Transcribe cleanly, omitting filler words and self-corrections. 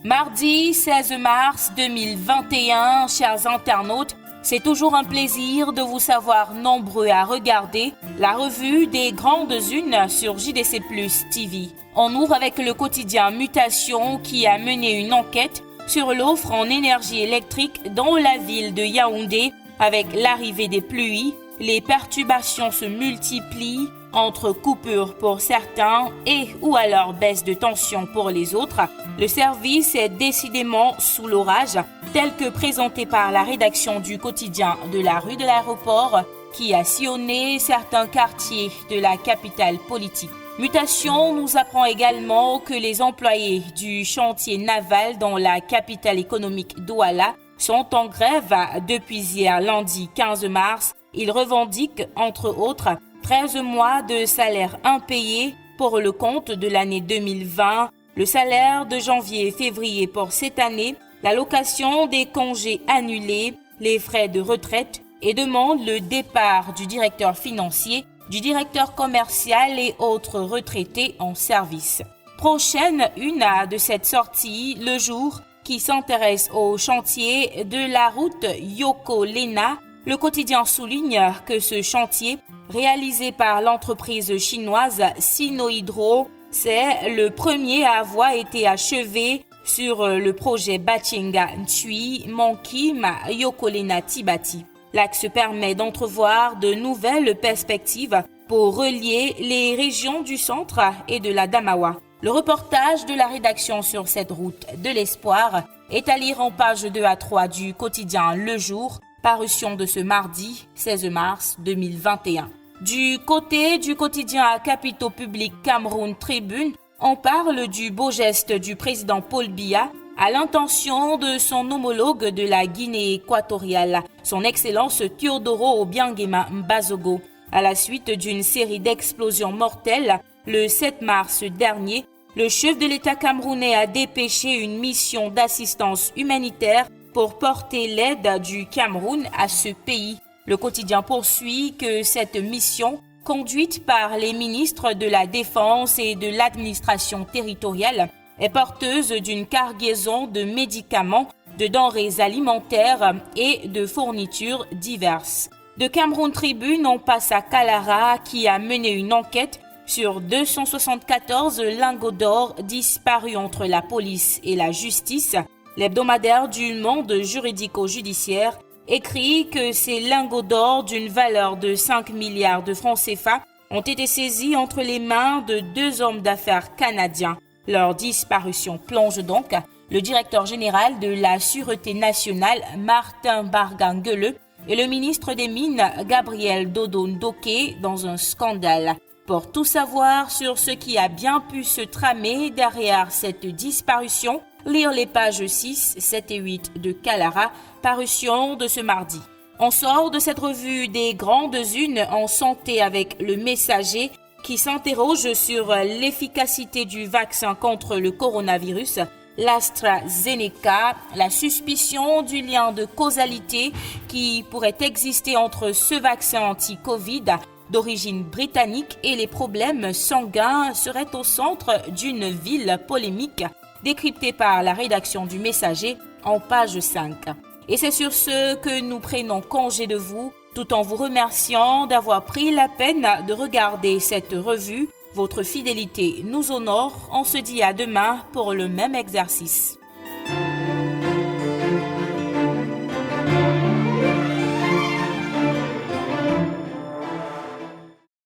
Mardi 16 mars 2021, chers internautes, c'est toujours un plaisir de vous savoir nombreux à regarder la revue des grandes unes sur JDC Plus TV. On ouvre avec le quotidien Mutation qui a mené une enquête sur l'offre en énergie électrique dans la ville de Yaoundé. Avec l'arrivée des pluies, les perturbations se multiplient entre coupures pour certains et ou alors baisse de tension pour les autres. Le service est décidément sous l'orage, tel que présenté par la rédaction du quotidien de la rue de l'aéroport qui a sillonné certains quartiers de la capitale politique. Mutation nous apprend également que les employés du chantier naval dans la capitale économique Douala sont en grève depuis hier lundi 15 mars. Ils revendiquent entre autres 13 mois de salaire impayé pour le compte de l'année 2020, le salaire de janvier et février pour cette année, l'allocation des congés annulés, les frais de retraite et demandent le départ du directeur financier, du directeur commercial et autres retraités en service. Prochaine une de cette sortie, Le Jour, qui s'intéresse au chantier de la route Yoko-Lena. Le quotidien souligne que ce chantier, réalisé par l'entreprise chinoise Sinohydro, c'est le premier à avoir été achevé sur le projet Batchenga-Nchui-Mankim-Yoko-Lena-Tibati. L'axe permet d'entrevoir de nouvelles perspectives pour relier les régions du centre et de la Damawa. Le reportage de la rédaction sur cette route de l'espoir est à lire en pages 2 à 3 du quotidien Le Jour, parution de ce mardi 16 mars 2021. Du côté du quotidien à capitaux publics Cameroun Tribune, on parle du beau geste du président Paul Biya à l'intention de son homologue de la Guinée équatoriale, son Excellence Teodoro Obiangema Mbazogo. À la suite d'une série d'explosions mortelles, le 7 mars dernier, le chef de l'État camerounais a dépêché une mission d'assistance humanitaire pour porter l'aide du Cameroun à ce pays. Le quotidien poursuit que cette mission, conduite par les ministres de la Défense et de l'administration territoriale, est porteuse d'une cargaison de médicaments, de denrées alimentaires et de fournitures diverses. De Cameroun Tribune, on passe à Kalara qui a mené une enquête sur 274 lingots d'or disparus entre la police et la justice. L'hebdomadaire du monde juridico-judiciaire écrit que ces lingots d'or d'une valeur de 5 milliards de francs CFA ont été saisis entre les mains de 2 hommes d'affaires canadiens. Leur disparition plonge donc le directeur général de la Sûreté nationale, Martin Barganguele, et le ministre des Mines, Gabriel Dodo Ndoké, dans un scandale. Pour tout savoir sur ce qui a bien pu se tramer derrière cette disparition, lire les pages 6, 7 et 8 de Kalara, parution de ce mardi. On sort de cette revue des grandes unes en santé avec le Messager qui s'interroge sur l'efficacité du vaccin contre le coronavirus, l'AstraZeneca, la suspicion du lien de causalité qui pourrait exister entre ce vaccin anti-Covid d'origine britannique et les problèmes sanguins seraient au centre d'une ville polémique décryptée par la rédaction du Messager en page 5. Et c'est sur ce que nous prenons congé de vous, tout en vous remerciant d'avoir pris la peine de regarder cette revue. Votre fidélité nous honore. On se dit à demain pour le même exercice.